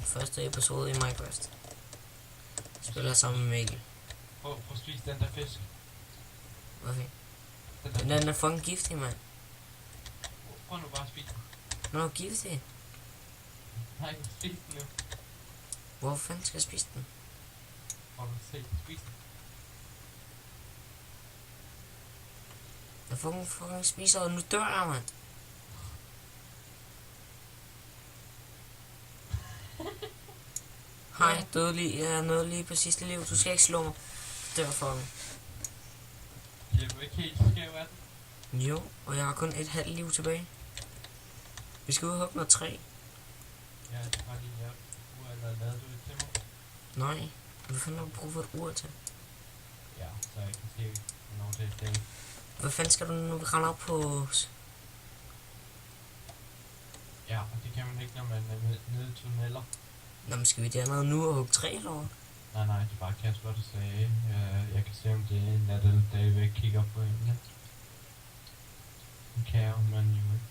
første episode i Minecraft. Spiller sammen med Mikkel. Prøv at spise den der fisk. Okay. Den der Den er fucking giftig, mand. Prøv nu bare at spise den. Den er giftig. Nej, spis den nu. Hvor fanden skal jeg spise den? Prøv at se, spis den. Jeg fucking spiser, og nu dør jeg, mand. Hej, jeg nåede lige på sidste liv. Du skal ikke slå mig. Dør for mig. Bliver du ikke helt skæv af den? Jo, og jeg har kun et halvt liv tilbage. Vi skal ud og hugge noget træ. Ja, det var lige lavet. Eller lavede du det til mig? Nej, hvad fanden har du brug for et ur til? Ja, så jeg kan se, hvornår det er dag. Hvad fanden skal du nu rende op på? Ja, og det kan man ikke, når man er nede i tunneller. Nå, men skal vi dernede nu og hugge træ eller hvad? Nej, det er bare Kasper, der sagde. Jeg kan se, om det er nat eller dag, jeg kigger på en. Det kan man jo ikke.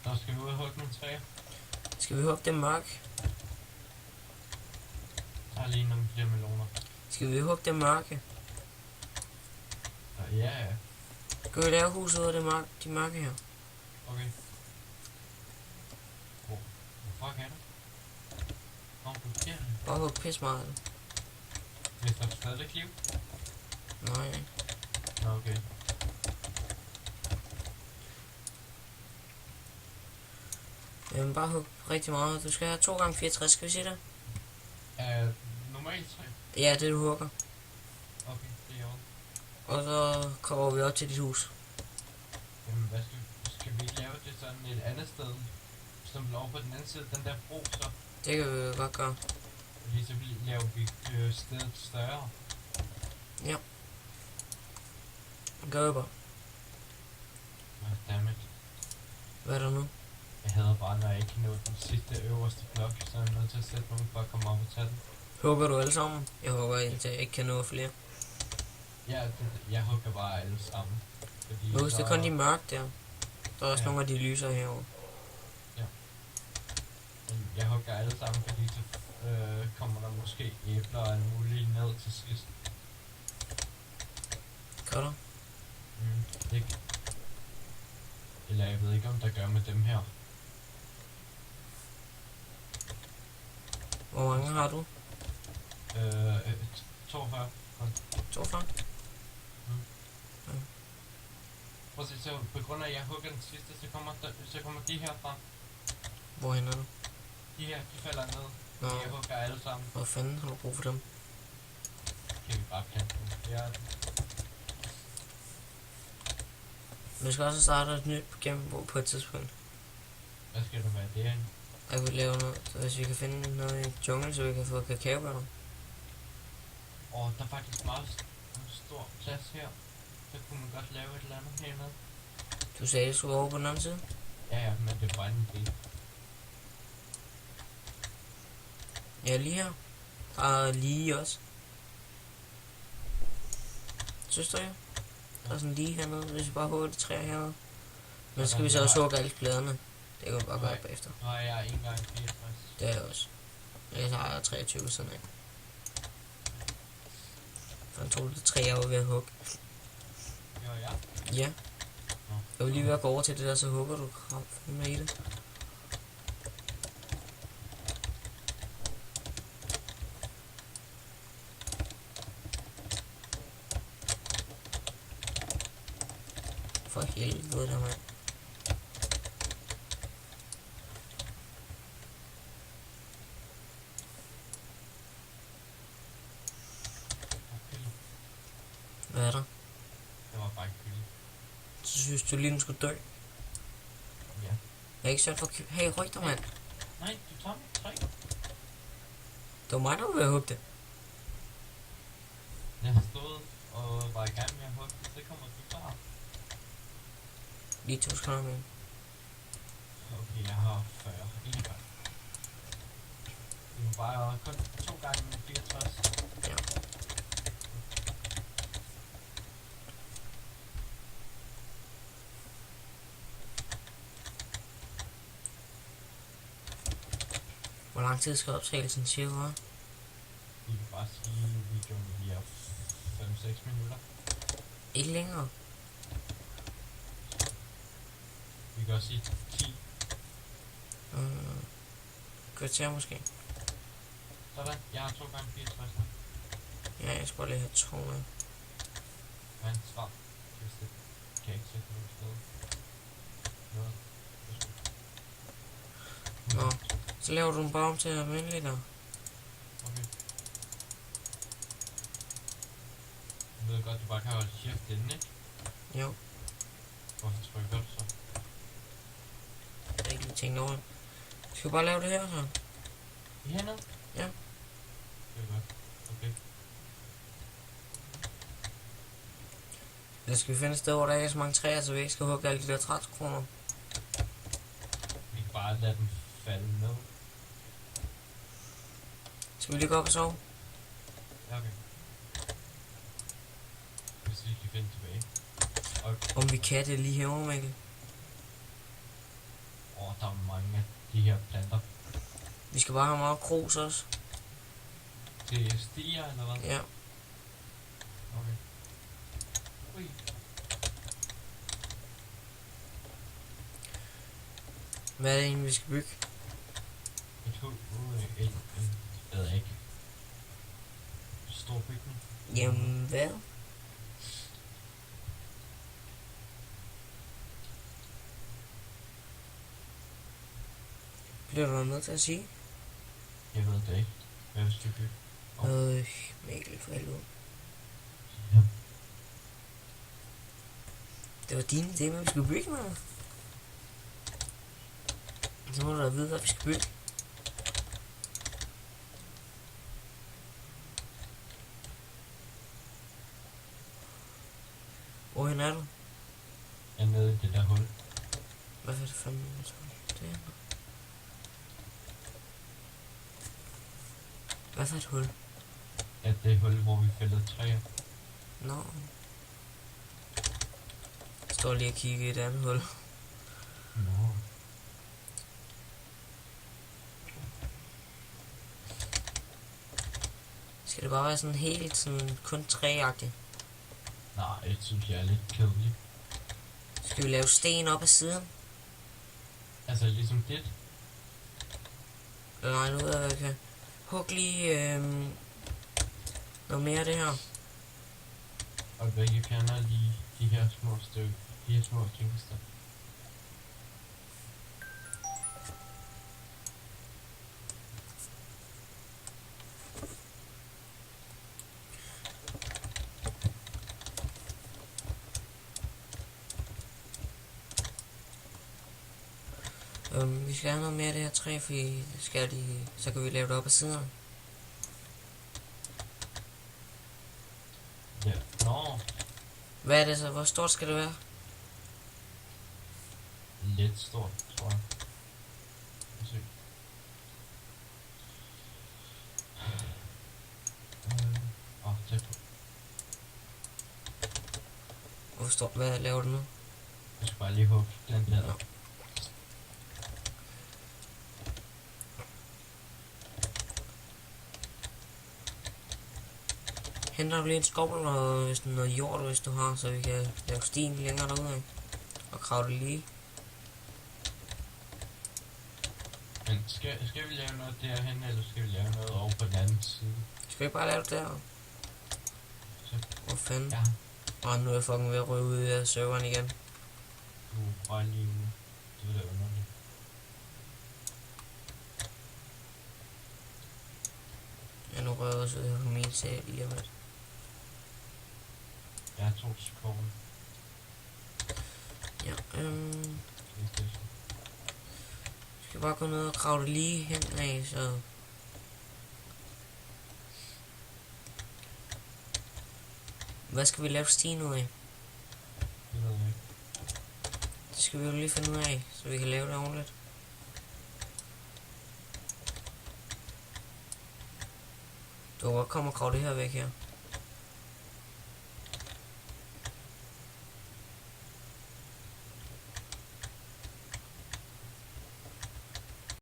Så skal vi ud og hugge nogle træer. Skal vi hugge det mørk? Der er lige nogle flere meloner. Skal vi hugge det mørke? Så ja. Skal vi lave huset ud af det de mørke her? Okay. Hvor fuck er det? Nå, du ser det. Bare hugge pis meget af det. Hvis der er stadig liv? Nej. Nå, okay. Jeg vil bare hugge rigtig meget. Du skal have 2 gange 64, skal vi sige det? Normalt træ? Ja, det du hugger. Okay, det er jo. Og så kommer vi op til dit hus. Jamen, hvad skal vi lave det sådan et andet sted? Som over på den anden side, den der bro, så? Det kan vi godt gøre. Fordi så laver vi stedet større. Ja. Gør vi bare. Goddammit. Hvad er der nu? Jeg hader bare, når jeg ikke kan nå den sidste øverste blok, så er jeg nødt til at sætte nogen for at komme op og tage den. Hugger du alle sammen? Jeg hugger indtil jeg ikke kan nå flere. Ja, jeg hugger bare alle sammen. Fordi Men husk, det er kun de mørke der. Der er også nogle af de lyser herovre. Jeg hugger alle sammen, fordi så kommer der måske æbler og alt muligt ned til sidst. Gør der? Ikke. Eller jeg ved ikke, om der gør med dem her. Hvor mange har du? 42. 42? Prøv at se, så på grund af at jeg hugger den sidste, så kommer de her fra. Hvorhen er du? De her, de falder ned. Nå, Jeg hugger alle sammen. hvor fanden har du brug for dem? Kan vi bare plante dem. Det er Vi skal også starte et nyt gennembrug på et tidspunkt. Hvad skal der være derinde? Jeg vil lave noget, så hvis vi kan finde noget i junglen, så vi kan få kakaobønner. Der er faktisk meget stor plads her. Så kunne man godt lave et eller andet hernede. Du sagde, at du skulle over på den anden side? Ja, men det er bare en del. Ja, lige her. Der er lige også. Synes du ikke? Der er sådan lige hernede, hvis vi bare hugger de træer hernede. Men så skal vi så også hugge alle pladerne. Det kan vi bare gøre bagefter. Nu har jeg 1 gange 64. Det er jeg også. Jeg har 23 sådan af. For jeg tror, det 3 år ved at hugge. Jo, ja. Ja. Jeg vil lige ved at gå over til det der, så hugger du kraften med i det. For helvede der, mand. Hvad er der? Det var bare ikke kylling. Så synes du lige, den skulle dø? Ja. Jeg er ikke sødt for hey, ryk dig, mand. Nej, du tager mit træ. Det var mig, der var ved at hugge det. Jeg har stået og var i gang med at hugge det, så kommer du bare. Lige 2 sekunder med. Okay, jeg har 40. 41. Det var bare kun 2 gange 64. Ja. Hvor lang tid skal optagelsen cirka? Vi kan bare sige i videoen, vi er 5-6 minutter. Ikke længere. Vi kan også sige 10. Kvarter måske. Sådan, jeg har 2 gange 64. Ja, jeg skal bare lige have 2 med. Ja, svar. Hvis det kan jeg ikke sætte nogen sted. Noget. Nå, så laver du den bare om til almindelig der. Okay. Jeg ved godt, du bare kan holde shift inden, ikke? Jo, Hvorfor trykker du så? jeg har ikke lige tænkt over det. Skal vi bare lave det her så? Hernede? Ja. Det er godt. Okay. Eller skal vi finde et sted, hvor der ikke er så mange træer, så vi ikke skal hugge alle de der træskroner? Vi kan bare lade den falde ned. Skal vi lige gå op og sove? Ja, okay. Hvis vi kan finde tilbage. Og Om vi kan det lige herovre, Mikkel. der er mange af de her planter. Vi skal bare have meget grus også. Det stiger, eller hvad? Ja. Okay. Ui. Hvad er det egentlig, vi skal bygge? Et hul. Jeg ved ikke. Stor bygning. Jamen, hvad? Bliver du nødt til at sige? Jeg ved det ikke. Hvad vil du bygge? Mikkel, for helvede. Ja. Det var din idé, hvad vi skulle bygge med. Så må du da vide, hvad vi skal bygge. Hvorhen er du? Jeg er nede i det der hul. Hvad er det fanden? Det er hvad for et hul? Ja, det hul, hvor vi fældede træer. Nå. Jeg står lige og kigger i et andet hul. Nå. Skal det bare være sådan helt sådan kun træagtigt? Nej, jeg synes, jeg er lidt kedelig. Skal vi lave sten op ad siden? Altså, ligesom det. Eller nej, nu ved jeg, hvad jeg kan. Hug lige noget mere af det her. Og hvad jeg fjerner lige de her små stykker. De her små tingester. Vi skal have noget mere af det her træ, fordi skal lige, så kan vi lave det op ad siden. Ja. Nå. Hvad er det så? Hvor stort skal det være? Lidt stort, tror jeg. Se. Tæt på. Hvor stort? Hvad laver du nu? Jeg skal bare lige hugge den der. Ja. Henter du lige en skovl og noget jord, hvis du har, så vi kan lave stien længere derude og grave det lige. Men skal vi lave noget derhen, eller skal vi lave noget over på den anden side? Skal vi ikke bare lave det der? Så. Hvor fanden? Ja. Og nu er jeg fucking ved at ryge ud af serveren igen. Du røg lige ude. Det er da underligt. Ja, nu rører jeg også ud af min serie lige om lidt. Jeg har 2 sekunder. Ja, PlayStation. skal bare gå ned og grave det lige hen af, så... Hvad skal vi lave stien ud af? Det ved jeg ikke. Det skal vi jo lige finde ud af, så vi kan lave det ordentligt. Du kan godt komme og grave det her væk her.